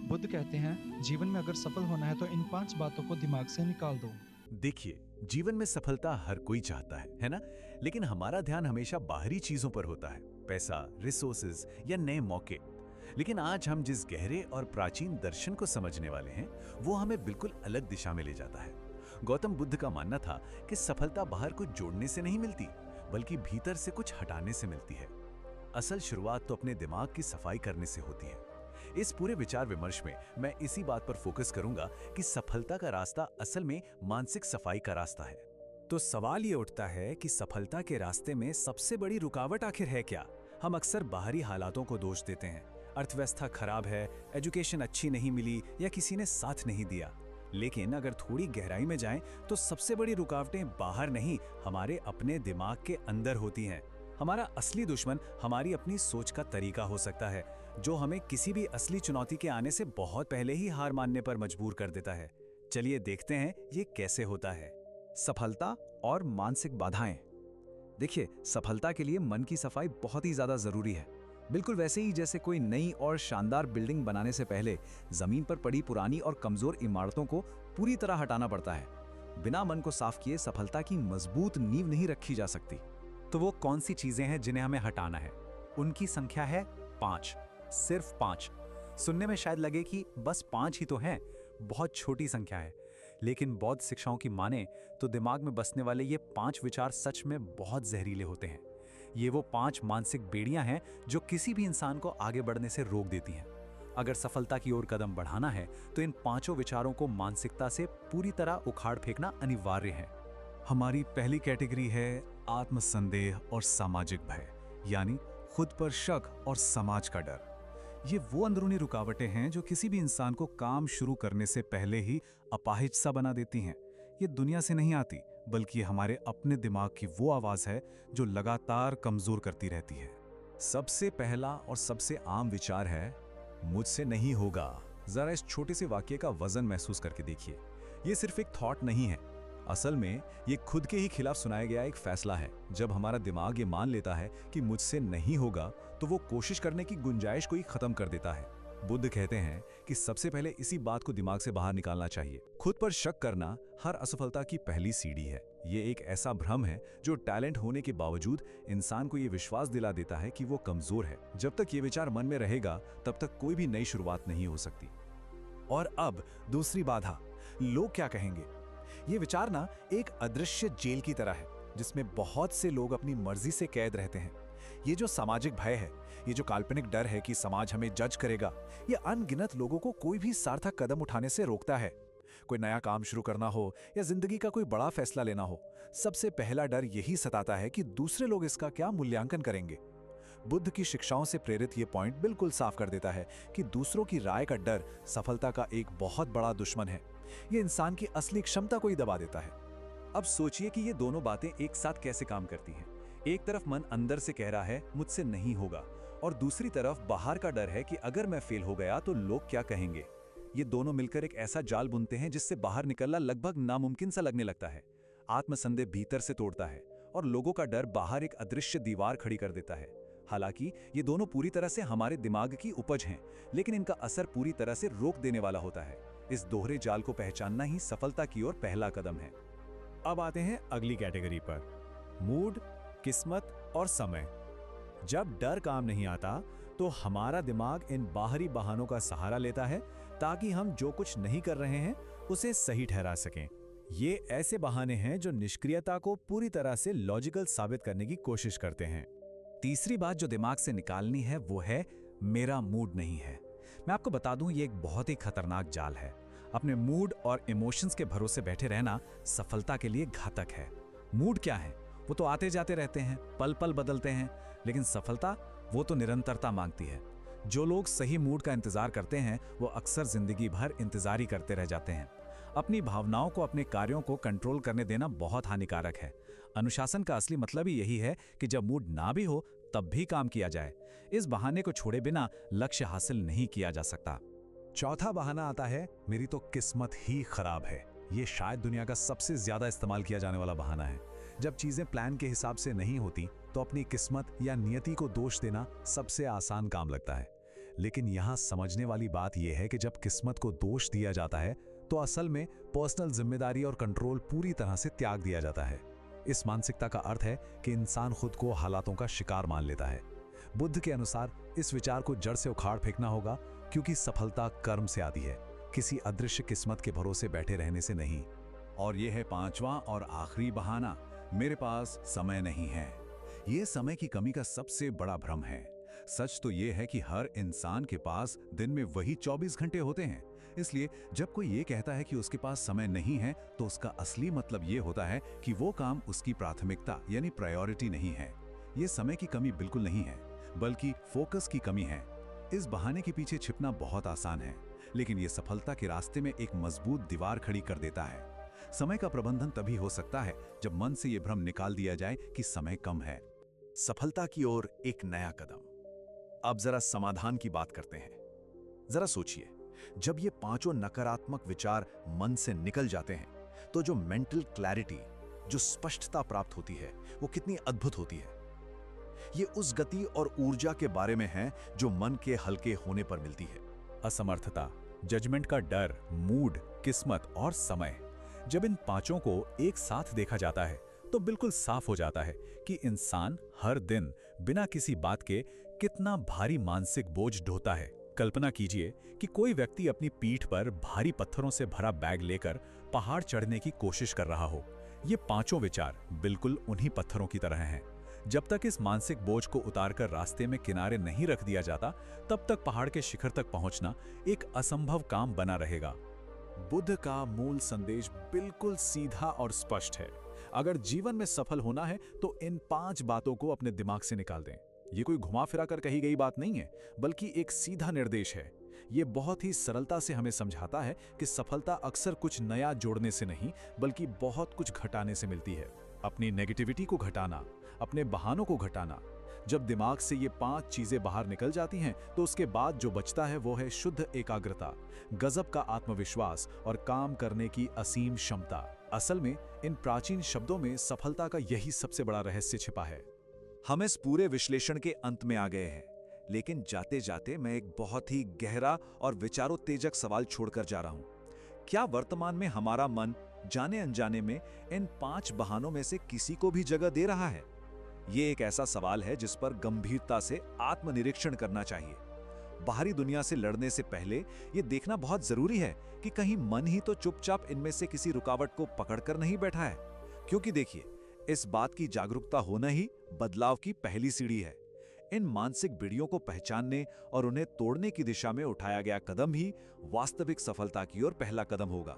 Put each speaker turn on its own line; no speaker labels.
बुद्ध कहते हैं, जीवन में अगर सफल होना है तो इन 5 बातों को दिमाग से निकाल दो।
देखिए, जीवन में सफलता हर कोई चाहता है ना? लेकिन हमारा ध्यान हमेशा बाहरी चीजों पर होता है, पैसा, रिसोर्सेज या नए मौके। लेकिन आज हम जिस गहरे और प्राचीन दर्शन को समझने वाले हैं, वो हमें बिल्कुल अलग दिशा में ले जाता है। गौतम बुद्ध का मानना था कि सफलता बाहर को जोड़ने से नहीं मिलती, बल्कि भीतर से कुछ हटाने से मिलती है। असल शुरुआत तो अपने दिमाग की सफाई करने से होती है। इस पूरे विचार विमर्श में मैं इसी बात पर फोकस करूंगा कि सफलता का रास्ता असल में मानसिक सफाई का रास्ता है।
तो सवाल ये उठता है कि सफलता के रास्ते में सबसे बड़ी रुकावट आखिर है क्या? हम अक्सर बाहरी हालातों को दोष देते हैं। अर्थव्यवस्था खराब है, एजुकेशन अच्छी नहीं मिली या किसी ने साथ नहीं दिया। लेकिन अगर थोड़ी गहराई में जाएं तो सबसे बड़ी रुकावटें बाहर नहीं, हमारे अपने दिमाग के अंदर होती हैं। हमारा असली दुश्मन हमारी अपनी सोच का तरीका हो सकता है, जो हमें किसी भी असली चुनौती के आने से बहुत पहले ही हार मानने पर मजबूर कर देता है। चलिए देखते हैं ये कैसे होता है।
सफलता और मानसिक बाधाएं। देखिए, सफलता के लिए मन की सफाई बहुत ही ज्यादा जरूरी है। बिल्कुल वैसे ही जैसे कोई नई और शानदार बिल्डिंग बनाने से पहले जमीन पर पड़ी पुरानी और कमजोर इमारतों को पूरी तरह हटाना पड़ता है। बिना मन को साफ किए सफलता की मजबूत नींव नहीं रखी जा सकती।
तो वो कौन सी चीजें हैं जिन्हें हमें हटाना है? उनकी संख्या है 5, सिर्फ 5। सुनने में शायद लगे कि बस 5 ही तो हैं, बहुत छोटी संख्या है। लेकिन बौद्ध शिक्षाओं की माने तो दिमाग में बसने वाले ये 5 विचार सच में बहुत जहरीले होते हैं। ये वो 5 मानसिक बेड़ियां हैं जो किसी भी इंसान को आगे बढ़ने से रोक देती हैं। अगर सफलता की ओर कदम बढ़ाना है तो इन 5 विचारों को मानसिकता से पूरी तरह उखाड़ फेंकना अनिवार्य है।
हमारी पहली कैटेगरी है आत्मसंदेह और सामाजिक भय, यानी खुद पर शक और समाज का डर। ये वो अंदरूनी रुकावटें हैं जो किसी भी इंसान को काम शुरू करने से पहले ही अपाहिज सा बना देती हैं। ये दुनिया से नहीं आती, बल्कि हमारे अपने दिमाग की वो आवाज है जो लगातार कमजोर करती रहती है। सबसे पहला और सबसे आम विचार है, मुझसे नहीं होगा। जरा इस छोटे से वाक्य का वजन महसूस करके देखिए। ये सिर्फ एक थॉट नहीं है, असल में ये खुद के ही खिलाफ सुनाया गया एक फैसला है। जब हमारा दिमाग ये मान लेता है कि मुझसे नहीं होगा, तो वो कोशिश करने की गुंजाइश को ही खत्म कर देता है। बुद्ध कहते हैं कि सबसे पहले इसी बात को दिमाग से बाहर निकालना चाहिए। खुद पर शक करना हर असफलता की पहली सीढ़ी है। ये एक ऐसा भ्रम है जो टैलेंट होने के बावजूद इंसान को ये विश्वास दिला देता है कि वो कमजोर है। जब तक ये विचार मन में रहेगा, तब तक कोई भी नई शुरुआत नहीं हो सकती।
और अब दूसरी बाधा, लोग क्या कहेंगे। ये विचार ना एक अदृश्य जेल की तरह है, जिसमें बहुत से लोग अपनी मर्जी से कैद रहते हैं। ये जो सामाजिक भय है, ये जो काल्पनिक डर है कि समाज हमें जज करेगा, ये अनगिनत लोगों को कोई भी सार्थक कदम उठाने से रोकता है। कोई नया काम शुरू करना हो या जिंदगी का कोई बड़ा फैसला लेना हो, सबसे पहला डर यही सताता है कि दूसरे लोग इसका क्या मूल्यांकन करेंगे। बुद्ध की शिक्षाओं से प्रेरित ये पॉइंट बिल्कुल साफ कर देता है कि दूसरों की राय का डर सफलता का एक बहुत बड़ा दुश्मन है। ये इंसान की असली क्षमता को ही दबा देता है। अब सोचिए कि ये दोनों बातें एक साथ कैसे काम करती हैं। एक तरफ मन अंदर से कह रहा है मुझसे नहीं होगा, और दूसरी तरफ बाहर का डर है कि अगर मैं फेल हो गया तो लोग क्या कहेंगे। ये दोनों मिलकर एक ऐसा जाल बुनते हैं जिससे बाहर निकलना लगभग नामुमकिन सा लगने लगता है। आत्मसंदेह भीतर से तोड़ता है और लोगों का डर बाहर एक अदृश्य दीवार खड़ी कर देता है। हालांकि ये दोनों पूरी तरह से हमारे दिमाग की उपज हैं, लेकिन इनका असर पूरी तरह से रोक देने वाला होता है। इस दोहरे जाल को पहचानना ही सफलता की ओर पहला कदम है। अब आते हैं अगली कैटेगरी पर, मूड, किस्मत और समय। जब डर काम नहीं आता तो हमारा दिमाग इन बाहरी बहानों का सहारा लेता है ताकि हम जो कुछ नहीं कर रहे हैं उसे सही ठहरा सकें। ये ऐसे बहाने हैं जो निष्क्रियता को पूरी तरह से लॉजिकल साबित करने की कोशिश करते हैं।
तीसरी बात जो दिमाग से निकालनी है वो है, मेरा मूड नहीं है। मैं आपको बता दूं, ये एक बहुत ही खतरनाक जाल है। अपने मूड और इमोशंस के भरोसे बैठे रहना सफलता के लिए घातक है। मूड क्या है? वो तो आते जाते रहते हैं, पल पल बदलते हैं, लेकिन सफलता वो तो निरंतरता मांगती है। जो लोग सही मूड का इंतजार करते हैं वो अक्सर जिंदगी भर इंतजार ही करते रह जाते हैं। अपनी भावनाओं को, अपने कार्यों को कंट्रोल करने देना बहुत हानिकारक है। अनुशासन का असली मतलब ही यही है कि जब मूड ना भी हो तब भी काम किया जाए। इस बहाने को छोड़े बिना लक्ष्य हासिल नहीं किया जा सकता।
चौथा बहाना आता है, मेरी तो किस्मत ही खराब है। ये शायद दुनिया का सबसे ज्यादा इस्तेमाल किया जाने वाला बहाना है। जब चीजें प्लान के हिसाब से नहीं होती तो अपनी किस्मत या नियति को दोष देना सबसे आसान काम लगता है। लेकिन यहाँ समझने वाली बात यह है कि जब किस्मत को दोष दिया जाता है तो असल में पर्सनल जिम्मेदारी और कंट्रोल पूरी तरह से त्याग दिया जाता है। इस मानसिकता का अर्थ है कि इंसान खुद को हालातों का शिकार मान लेता है। बुद्ध के अनुसार इस विचार को जड़ से उखाड़ फेंकना होगा, क्योंकि सफलता कर्म से आती है, किसी अदृश्य किस्मत के भरोसे बैठे रहने से नहीं।
और यह है पांचवा और आखिरी बहाना, मेरे पास समय नहीं है। यह समय की कमी का सबसे बड़ा भ्रम है। सच तो यह है कि हर इंसान के पास दिन में वही 24 घंटे होते हैं। इसलिए जब कोई ये कहता है कि उसके पास समय नहीं है, तो उसका असली मतलब ये होता है कि वो काम उसकी प्राथमिकता यानी प्रायोरिटी नहीं है। ये समय की कमी बिल्कुल नहीं है, बल्कि फोकस की कमी है। इस बहाने के पीछे छिपना बहुत आसान है, लेकिन ये सफलता के रास्ते में एक मजबूत दीवार खड़ी कर देता है। समय का प्रबंधन तभी हो सकता है जब मन से ये भ्रम निकाल दिया जाए कि समय कम है।
सफलता की ओर एक नया कदम। अब जरा समाधान की बात करते हैं। जरा सोचिए, जब ये पांचों नकारात्मक विचार मन से निकल जाते हैं, तो जो मेंटल क्लैरिटी, जो स्पष्टता प्राप्त होती है, वो कितनी अद्भुत होती है। ये उस गति और ऊर्जा के बारे में है जो मन के हल्के होने पर मिलती है।
असमर्थता, जजमेंट का डर, मूड, किस्मत और समय, जब इन पांचों को एक साथ देखा जाता है तो बिल्कुल साफ हो जाता है कि इंसान हर दिन बिना किसी बात के कितना भारी मानसिक बोझ ढोता है। कल्पना कीजिए कि कोई व्यक्ति अपनी पीठ पर भारी पत्थरों से भरा बैग लेकर पहाड़ चढ़ने की कोशिश कर रहा हो। ये पांचों विचार बिल्कुल उन्हीं पत्थरों की तरह हैं। जब तक इस मानसिक बोझ को उतारकर रास्ते में किनारे नहीं रख दिया जाता, तब तक पहाड़ के शिखर तक पहुंचना एक असंभव काम बना रहेगा।
बुद्ध का मूल संदेश बिल्कुल सीधा और स्पष्ट है। अगर जीवन में सफल होना है तो इन 5 बातों को अपने दिमाग से निकाल दें। ये कोई घुमा फिरा कर कही गई बात नहीं है, बल्कि एक सीधा निर्देश है। ये बहुत ही सरलता से हमें समझाता है कि सफलता अक्सर कुछ नया जोड़ने से नहीं, बल्कि बहुत कुछ घटाने से मिलती है। अपनी नेगेटिविटी को घटाना, अपने बहानों को घटाना। जब दिमाग से ये 5 चीजें बाहर निकल जाती हैं, तो उसके बाद जो बचता है वो है शुद्ध एकाग्रता, गजब का आत्मविश्वास और काम करने की असीम क्षमता। असल में इन प्राचीन शब्दों में सफलता का यही सबसे बड़ा रहस्य छिपा है। हम इस पूरे विश्लेषण के अंत में आ गए हैं, लेकिन जाते जाते मैं एक बहुत ही गहरा और विचारोत्तेजक सवाल छोड़कर जा रहा हूं। क्या वर्तमान में हमारा मन जाने अनजाने में इन 5 बहानों में से किसी को भी जगह दे रहा है? ये एक ऐसा सवाल है जिस पर गंभीरता से आत्मनिरीक्षण करना चाहिए। बाहरी दुनिया से लड़ने से पहले ये देखना बहुत जरूरी है कि कहीं मन ही तो चुपचाप इनमें से किसी रुकावट को पकड़कर नहीं बैठा है। क्योंकि देखिए, इस बात की जागरूकता होना ही बदलाव की पहली सीढ़ी है। इन मानसिक बीड़ियों को पहचानने और उन्हें तोड़ने की दिशा में उठाया गया कदम ही वास्तविक सफलता की ओर पहला कदम होगा।